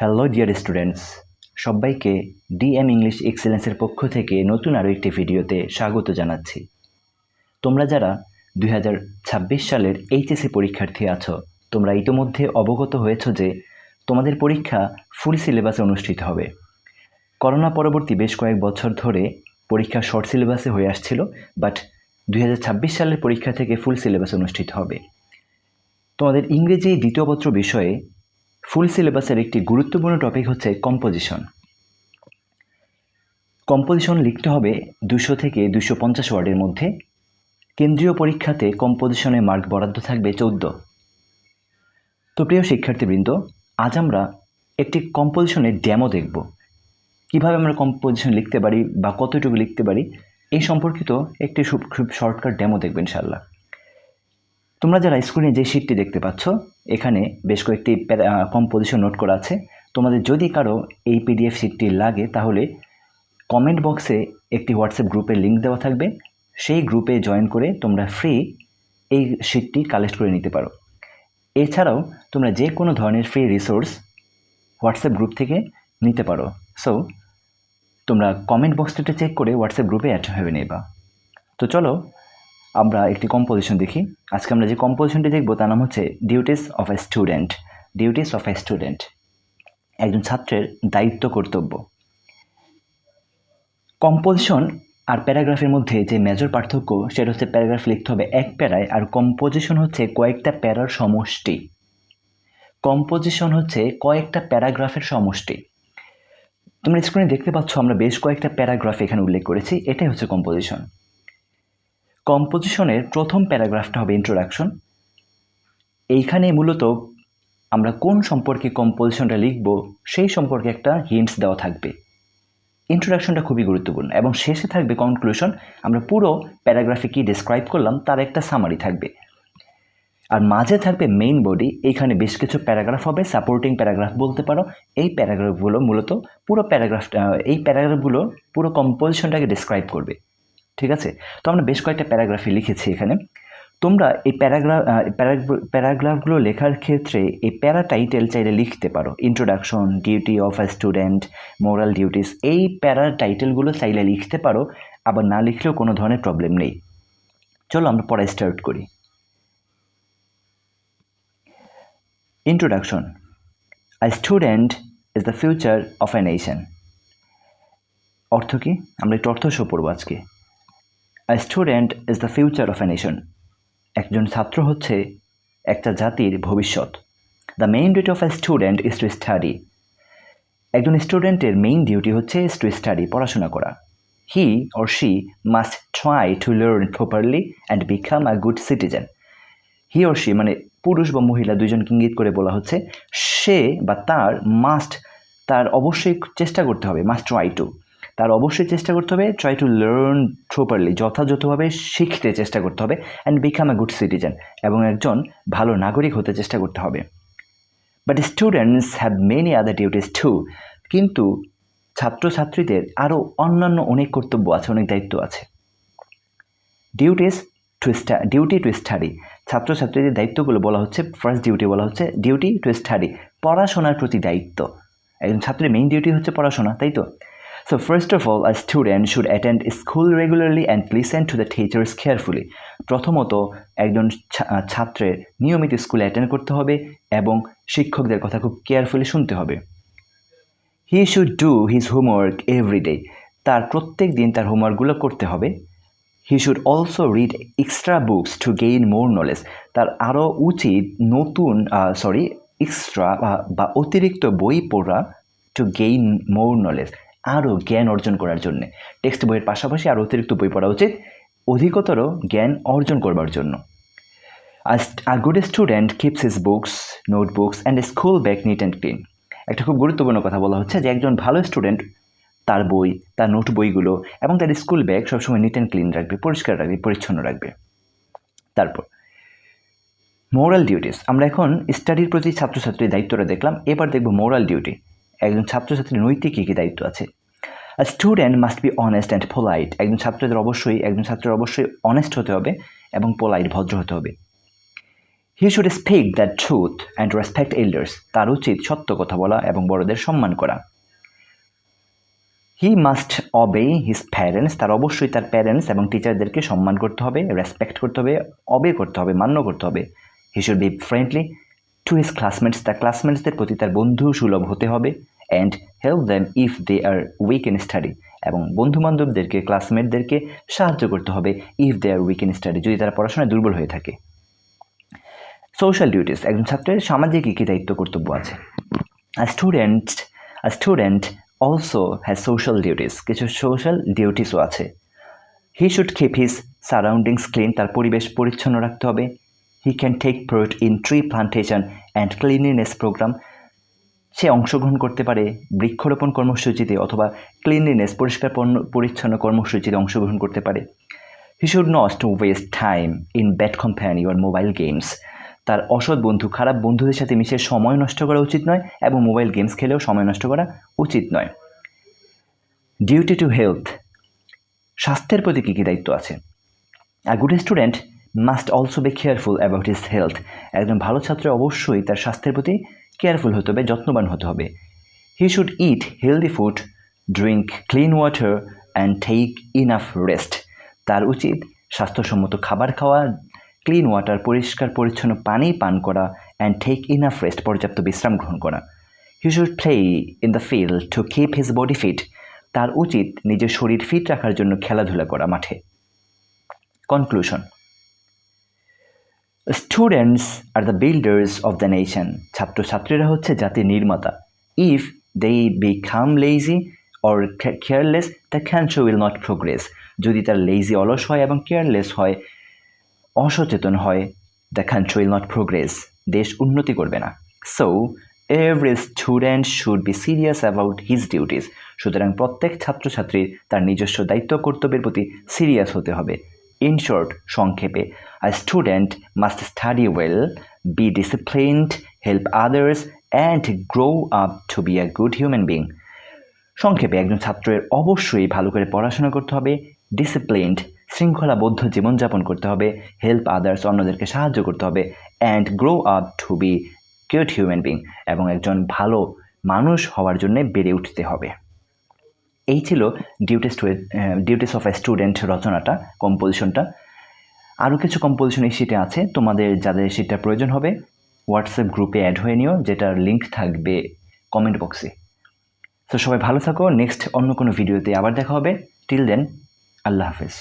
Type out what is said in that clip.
Hello dear students, সবাইকে DM English এক্সেলেন্সের পক্ষ থেকে নতুন আরও একটি ভিডিওতে স্বাগত জানাচ্ছি। তোমরা যারা 2026 সালের এইচএসসি পরীক্ষার্থী আছো, তোমরা ইতিমধ্যে অবগত হয়েছ যে তোমাদের পরীক্ষা ফুল সিলেবাসে অনুষ্ঠিত হবে। করোনা পরবর্তী বেশ কয়েক বছর ধরে পরীক্ষা শর্ট সিলেবাসে হয়ে আসছিল, বাট 2026 সালের পরীক্ষা থেকে ফুল সিলেবাস অনুষ্ঠিত হবে। তোমাদের ইংরেজি দ্বিতীয় পত্র বিষয়ে ফুল সিলেবাসের একটি গুরুত্বপূর্ণ টপিক হচ্ছে কম্পোজিশন। কম্পোজিশন লিখতে হবে 200 থেকে 250 ওয়ার্ডের মধ্যে। কেন্দ্রীয় পরীক্ষাতে কম্পোজিশনে মার্ক বরাদ্দ থাকবে 14। তো প্রিয় শিক্ষার্থীবৃন্দ, আজ আমরা একটি কম্পোজিশনের ডেমো দেখব। কিভাবে আমরা কম্পোজিশন লিখতে পারি বা কতটুকু লিখতে পারি এই সম্পর্কিত একটি খুব শর্টকাট ডেমো দেখবেন ইনশাআল্লাহ। তোমরা যারা স্ক্রিনে যে শিটটি দেখতে পাচ্ছ, এখানে বেশ কয়েকটি কম্পোজিশন নোট করা আছে। তোমাদের যদি কারো এই পিডিএফ শিটটি লাগে তাহলে কমেন্ট বক্সে একটি হোয়াটসঅ্যাপ গ্রুপের লিঙ্ক দেওয়া থাকবে, সেই গ্রুপে জয়েন করে তোমরা ফ্রি এই শিটটি কালেক্ট করে নিতে পারো। এছাড়াও তোমরা যে কোনো ধরনের ফ্রি রিসোর্স হোয়াটসঅ্যাপ গ্রুপ থেকে নিতে পারো। সো তোমরা কমেন্ট বক্সটা চেক করে হোয়াটসঅ্যাপ গ্রুপে অ্যাড হয়ে নেবা। তো চলো আমরা একটি কম্পোজিশন দেখি। আজকে আমরা যে কম্পোজিশনটি দেখব তার নাম হচ্ছে duties of a student. Duties of a student, একজন ছাত্রের দায়িত্ব কর্তব্য। কম্পোজিশন আর প্যারাগ্রাফের মধ্যে যে মেজর পার্থক্য সেটা হচ্ছে প্যারাগ্রাফ লিখতে হবে এক প্যারায়, আর কম্পোজিশন হচ্ছে কয়েকটা প্যারার সমষ্টি। কম্পোজিশন হচ্ছে কয়েকটা প্যারাগ্রাফের সমষ্টি। তোমরা স্ক্রিনে দেখতে পাচ্ছ আমরা বেশ কয়েকটা প্যারাগ্রাফ এখানে উল্লেখ করেছি, এটাই হচ্ছে কম্পোজিশন। কম্পোজিশনের প্রথম প্যারাগ্রাফটা হবে ইন্ট্রোডাকশন। এইখানে মূলত আমরা কোন সম্পর্কে কম্পোজিশনটা লিখব সেই সম্পর্কে একটা হিন্টস দেওয়া থাকবে। ইন্ট্রোডাকশনটা খুবই গুরুত্বপূর্ণ এবং শেষে থাকবে কনক্লুশন। আমরা পুরো প্যারাগ্রাফে কি ডিসক্রাইব করলাম তার একটা সামারি থাকবে, আর মাঝে থাকবে মেইন বডি। এইখানে বেশ কিছু প্যারাগ্রাফ হবে, সাপোর্টিং প্যারাগ্রাফ বলতে পারো। এই প্যারাগ্রাফগুলো মূলত এই প্যারাগ্রাফগুলো পুরো কম্পোজিশনটাকে ডিসক্রাইব করবে। ঠিক আছে, তো আমরা বেশ কয়েকটা প্যারাগ্রাফে লিখেছি এখানে। তোমরা এই প্যারাগ্রাফগুলো লেখার ক্ষেত্রে এই প্যারা টাইটেল চাইলে লিখতে পারো। Introduction, duty of a student, moral duties, এই প্যারা টাইটেলগুলো চাইলে লিখতে পারো, আবার না লিখলেও কোনো ধরনের প্রবলেম নেই। চলো আমরা পড়া স্টার্ট করি। Introduction. A student is the future of a nation. অর্থ কি? আমরা একটু অর্থ সহ পড়ব আজকে। আ student is the future of a nation. একজন ছাত্র হচ্ছে একটা জাতির ভবিষ্যৎ। The main duty of a student is to study. একজন স্টুডেন্টের মেইন ডিউটি হচ্ছে টু স্টাডি, পড়াশোনা করা। He or she must try to learn properly and become a good citizen. He or she মানে পুরুষ বা মহিলা দুইজনকে ইঙ্গিত করে বলা হচ্ছে। সে বা তার অবশ্যই চেষ্টা করতে হবে, মাস্ট ট্রাই টু, তার অবশ্যই চেষ্টা করতে হবে ট্রাই টু লার্ন প্রপারলি, যথাযথভাবে শিখতে চেষ্টা করতে হবে, and become a good citizen, এবং একজন ভালো নাগরিক হতে চেষ্টা করতে হবে। But students have many other duties to. কিন্তু ছাত্রছাত্রীদের আরও অন্যান্য অনেক কর্তব্য আছে, অনেক দায়িত্ব আছে। ডিউটি টু স্টাডি, ছাত্রছাত্রীদের দায়িত্বগুলো বলা হচ্ছে। ফার্স্ট ডিউটি বলা হচ্ছে ডিউটি টু স্টাডি, পড়াশোনার প্রতি দায়িত্ব। একজন ছাত্রের মেইন ডিউটি হচ্ছে পড়াশোনা, তাই তো? So first of all, a student should attend school regularly and listen to the teachers carefully. প্রথমত একজন ছাত্রের নিয়মিত স্কুলে অ্যাটেন্ড করতে হবে এবং শিক্ষকদের কথা খুব কেয়ারফুলি শুনতে হবে। He should do his homework every day. তার প্রত্যেক দিন তার হোমওয়ার্কগুলো করতে হবে। He should also read extra books to gain more knowledge. তার আরও উচিত এক্সট্রা বা অতিরিক্ত বই পড়া, to gain more knowledge, আরও জ্ঞান অর্জন করার জন্য। টেক্সট বইয়ের পাশাপাশি আরও অতিরিক্ত বই পড়া উচিত অধিকতর জ্ঞান অর্জন করবার জন্য। A good student keeps his books, notebooks and a school bag neat and clean. একটা খুব গুরুত্বপূর্ণ কথা বলা হচ্ছে যে একজন ভালো স্টুডেন্ট তার বই, তার নোট বইগুলো এবং তার স্কুল ব্যাগ সবসময় নিট অ্যান্ড ক্লিন রাখবে, পরিষ্কার রাখবে, পরিচ্ছন্ন রাখবে। তারপর মোরাল ডিউটিস। আমরা এখন স্টাডির প্রতি ছাত্রছাত্রীর দায়িত্বটা দেখলাম, এবার দেখব মোরাল ডিউটি। একজন ছাত্রছাত্রীর নৈতিক কী কী দায়িত্ব আছে। A student must be honest and polite. একজন ছাত্রের অবশ্যই অনেস্ট হতে হবে এবং পোলাইট, ভদ্র হতে হবে। He should speak the truth and respect elders, তার উচিত সত্য কথা বলা এবং বড়দের সম্মান করা। হি মাস্ট অবে হিজ প্যারেন্টস, তার অবশ্যই তার প্যারেন্টস এবং টিচারদেরকে সম্মান করতে হবে, রেসপেক্ট করতে হবে, অবে করতে হবে, মান্য করতে হবে। He should be friendly to his classmates, তার ক্লাসমেটসদের প্রতি তার বন্ধু সুলভ হতে হবে। And help them if they are weak in study, এবং বন্ধুবান্ধবদেরকে ক্লাসমেটদেরকে সাহায্য করতে হবে if they are weak in study, যদি তারা পড়াশোনায় দুর্বল হয়ে থাকে। সোশ্যাল ডিউটিস, একজন ছাত্রের সামাজিক কী দায়িত্ব কর্তব্য আছে। A student also has social duties, কিছু সোশ্যাল ডিউটিসও আছে। He should keep his surroundings clean, তার পরিবেশ পরিচ্ছন্ন রাখতে হবে। He can take part in tree plantation and cleanliness programme, সে অংশগ্রহণ করতে পারে বৃক্ষরোপণ কর্মসূচিতে অথবা ক্লিনলিনেস পরিষ্কার পরিচ্ছন্ন কর্মসূচিতে অংশগ্রহণ করতে পারে। He should not waste time in bad company or mobile games, তার অসৎ বন্ধু খারাপ বন্ধুদের সাথে মিশে সময় নষ্ট করা উচিত নয় এবং মোবাইল গেমস খেলেও সময় নষ্ট করা উচিত নয়। ডিউটি টু হেলথ, স্বাস্থ্যের প্রতি কী কী দায়িত্ব আছে। A good student must also be careful about his health, একজন ভালো ছাত্র অবশ্যই তার স্বাস্থ্যের প্রতি কেয়ারফুল হতে হবে, যত্নবান হতে হবে। He should eat healthy food, drink clean water and take enough rest, তার উচিত স্বাস্থ্যসম্মত খাবার খাওয়া, ক্লিন ওয়াটার পরিষ্কার পরিচ্ছন্ন পানি পান করা, অ্যান্ড টেক ইনাফ রেস্ট পর্যাপ্ত বিশ্রাম গ্রহণ করা। He should play in the field to keep his body fit, তার উচিত নিজের শরীর ফিট রাখার জন্য খেলাধুলা করা মাঠে। Conclusion, students are the builders of the nation, ছাত্রছাত্রীরা হচ্ছে জাতির নির্মাতা। If they become lazy or careless the country will not progress, যদি তার লেজি অলস হয় এবং কেয়ারলেস হয় অসচেতন হয়, the country will not progress, দেশ উন্নতি করবে না। So every student should be serious about his duties, সুতরাং প্রত্যেক ছাত্রছাত্রীর তার নিজস্ব দায়িত্ব কর্তব্যের প্রতি সিরিয়াস হতে হবে। ইন শর্ট, সংক্ষেপে, a student must study well, be disciplined, help others and grow up to be a good human being. সংক্ষেপে, একজন ছাত্রের অবশ্যই ভালো করে পড়াশোনা করতে হবে, ডিসিপ্লিনড শৃঙ্খলাবদ্ধ জীবনযাপন করতে হবে, হেল্প আদার্স অন্যদেরকে সাহায্য করতে হবে, and grow up to be good human being এবং একজন ভালো মানুষ হওয়ার জন্য বেড়ে উঠতে হবে। এই ছিল ডিউটিস অফ এ স্টুডেন্ট রচনাটা, কম্পোজিশনটা। আরও কিছু কম্পোজিশন এই শিটে আছে, তোমাদের যাদের শিটটা প্রয়োজন হবে হোয়াটসঅ্যাপ গ্রুপে অ্যাড হয়ে নিও, যেটার লিঙ্ক থাকবে কমেন্ট বক্সে। তো সবাই ভালো থাকো, নেক্সট অন্য কোনো ভিডিওতে আবার দেখা হবে। টিল দেন, আল্লাহ হাফেজ।